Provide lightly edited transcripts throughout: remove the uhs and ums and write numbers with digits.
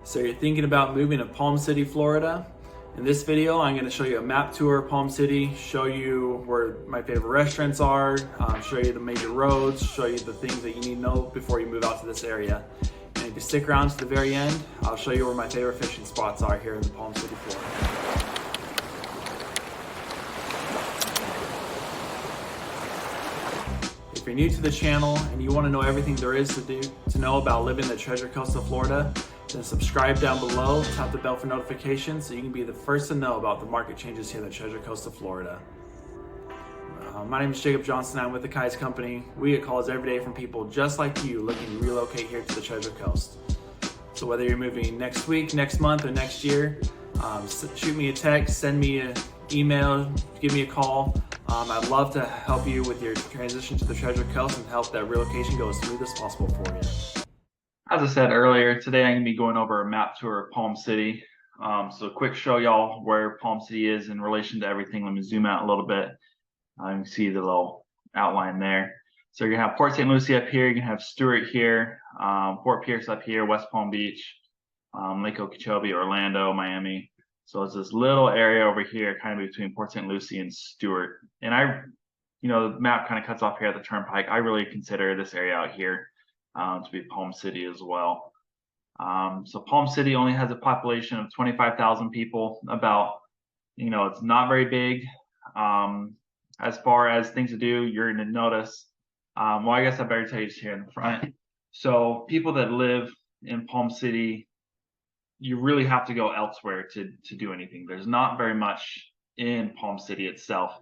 So you're thinking about moving to Palm City, Florida? In this video, I'm going to show you a map tour of Palm City, show you where my favorite restaurants are, show you the major roads, show you the things that you need to know before you move out to this area. And if you stick around to the very end, I'll show you where my favorite fishing spots are here in Palm City, Florida. If you're new to the channel and you want to know everything there is to know about living the Treasure Coast of Florida, then subscribe down below, tap the bell for notifications so you can be the first to know about the market changes here in the Treasure Coast of Florida. My name is Jacob Johnson. I'm with the Kai's Company. We get calls every day from people just like you looking to relocate here to the Treasure Coast. So whether you're moving next week, next month, or next year, shoot me a text, send me an email, give me a call. I'd love to help you with your transition to the Treasure Coast and help that relocation go as smooth as possible for you. As I said earlier, today I'm going to be going over a map tour of Palm City. So quick show y'all where Palm City is in relation to everything. Let me zoom out a little bit. You can see the little outline there. So you're going to have Port St. Lucie up here. You're going to have Stuart here, Fort Pierce up here, West Palm Beach, Lake Okeechobee, Orlando, Miami. So it's this little area over here kind of between Port St. Lucie and Stuart. And the map kind of cuts off here at the Turnpike. I really consider this area out here to be Palm City as well. So Palm City only has a population of 25,000 people about. It's not very big. As far as things to do, you're going to notice. Well, I guess I better tell you this here in the front. So people that live in Palm City, you really have to go elsewhere to do anything. There's not very much in Palm City itself.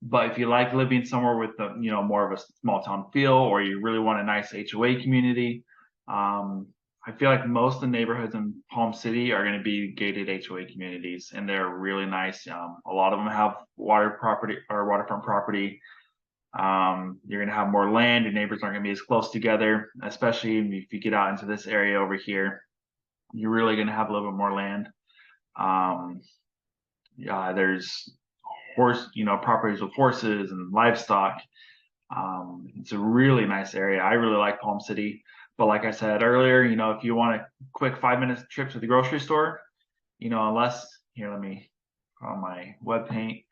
But if you like living somewhere with more of a small town feel, or you really want a nice HOA community, I feel like most of the neighborhoods in Palm City are going to be gated HOA communities, and they're really nice. A lot of them have waterfront property. You're going to have more land. Your neighbors aren't going to be as close together, especially if you get out into this area over here. You're really going to have a little bit more land. There's properties with horses and livestock. It's a really nice area. I really like Palm City. But like I said earlier, if you want a quick 5-minute trip to the grocery store, let me put on my web paint.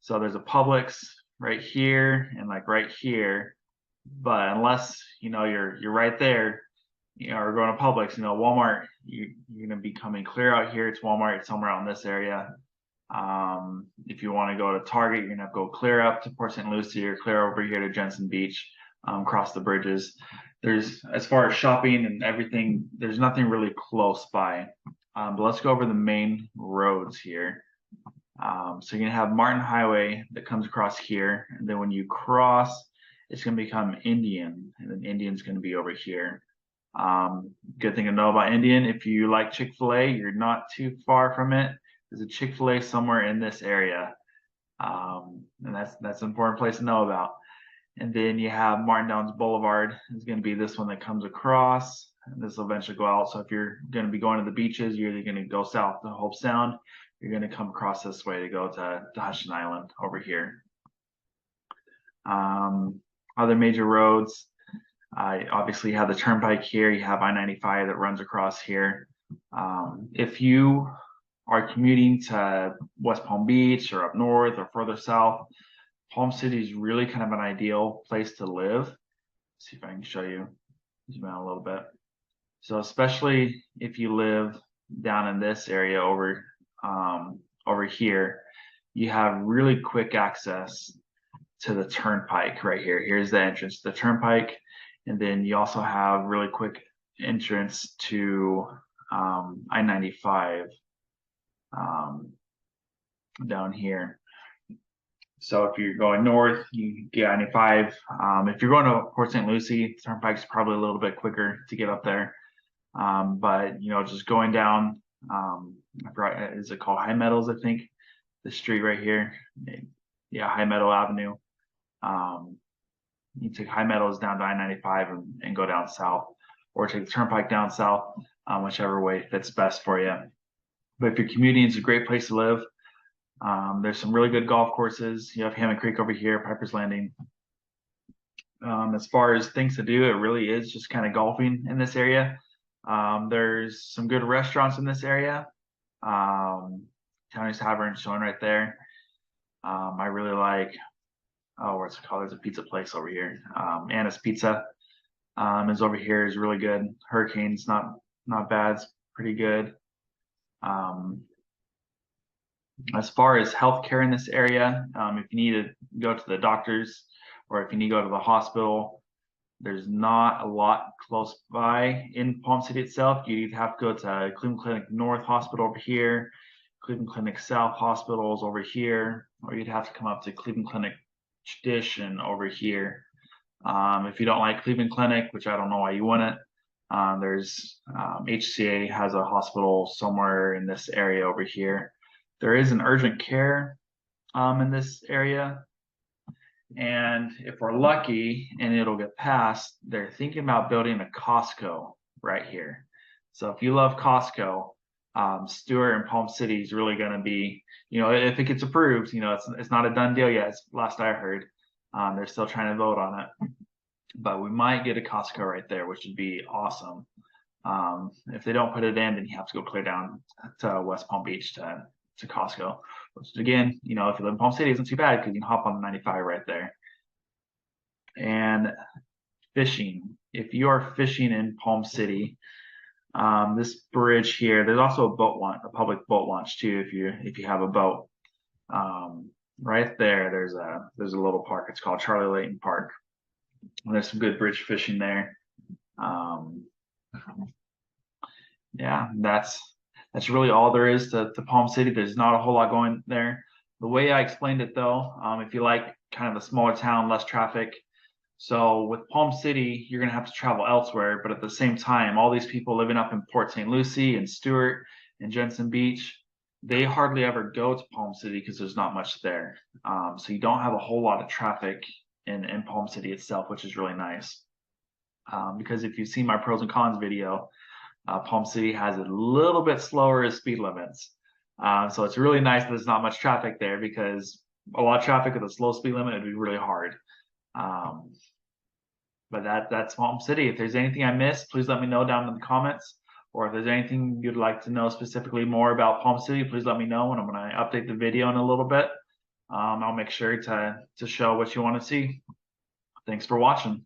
So there's a Publix right here and like right here. But unless, you're right there, or going to Publix, Walmart, you're going to be coming clear out here. It's Walmart. It's somewhere out in this area. If you want to go to Target, you're going to have to go clear up to Port St. Lucie or clear over here to Jensen Beach, cross the bridges. As far as shopping and everything, there's nothing really close by. But let's go over the main roads here. So you're going to have Martin Highway that comes across here. And then when you cross, it's going to become Indian. And then Indian's going to be over here. Good thing to know about Indian, if you like Chick-fil-A, you're not too far from it. There's a Chick-fil-A somewhere in this area. And that's an important place to know about. And then you have Martin Downs Boulevard is going to be this one that comes across, and this will eventually go out. So if you're going to be going to the beaches, you're either going to go south to Hope Sound, you're going to come across this way to go to Hudson Island over here. Other major roads, obviously you have the Turnpike here, you have I-95 that runs across here. If you are commuting to West Palm Beach or up north or further south, Palm City is really kind of an ideal place to live. Let's see if I can show you, zoom out a little bit. So especially if you live down in this area over here, you have really quick access to the Turnpike right here. Here's the entrance to the Turnpike. And then you also have really quick entrance to I-95 down here. So if you're going north, you get I-95. If you're going to Port St. Lucie, Turnpike's probably a little bit quicker to get up there. But just going down, is it called High Meadows? I think the street right here. Yeah, High Meadow Avenue. You take High Meadows down to I-95 and go down south, or take the Turnpike down south, whichever way fits best for you. But if you're commuting, it's a great place to live. There's some really good golf courses. You have Hammond Creek over here, Piper's Landing. As far as things to do, it really is just kind of golfing in this area. There's some good restaurants in this area. Townies Tavern showing right there. I really like, oh, what's it called? There's a pizza place over here. Anna's Pizza is over here, is really good. Hurricane's not bad, it's pretty good. Um, as far as healthcare in this area, if you need to go to the doctors or if you need to go to the hospital, there's not a lot close by in Palm City itself. You'd have to go to Cleveland Clinic North Hospital over here, Cleveland Clinic South Hospitals over here, or you'd have to come up to Cleveland Clinic Tradition over here. If you don't like Cleveland Clinic, which I don't know why you wouldn't, there's HCA has a hospital somewhere in this area over here. There is an urgent care in this area. And if we're lucky and it'll get passed, they're thinking about building a Costco right here. So if you love Costco, Stuart and Palm City is really going to be, if it gets approved, it's not a done deal yet. It's last I heard. They're still trying to vote on it, but we might get a Costco right there, which would be awesome. If they don't put it in, then you have to go clear down to West Palm Beach to Costco, which again, if you live in Palm City, isn't too bad because you can hop on the 95 right there. And fishing. If you are fishing in Palm City, this bridge here, there's also a public boat launch too. If you have a boat, right there, there's a little park. It's called Charlie Layton Park. And there's some good bridge fishing there. Yeah, that's really all there is to Palm City. There's not a whole lot going there. The way I explained it though, if you like kind of a smaller town, less traffic. So with Palm City, you're gonna have to travel elsewhere, but at the same time, all these people living up in Port St. Lucie and Stuart and Jensen Beach, they hardly ever go to Palm City because there's not much there. So you don't have a whole lot of traffic in Palm City itself, which is really nice. Because if you've seen my pros and cons video, Palm City has a little bit slower speed limits. So it's really nice that there's not much traffic there because a lot of traffic with a slow speed limit would be really hard. But that's Palm City. If there's anything I missed, please let me know down in the comments. Or if there's anything you'd like to know specifically more about Palm City, please let me know and I'm going to update the video in a little bit. I'll make sure to show what you want to see. Thanks for watching.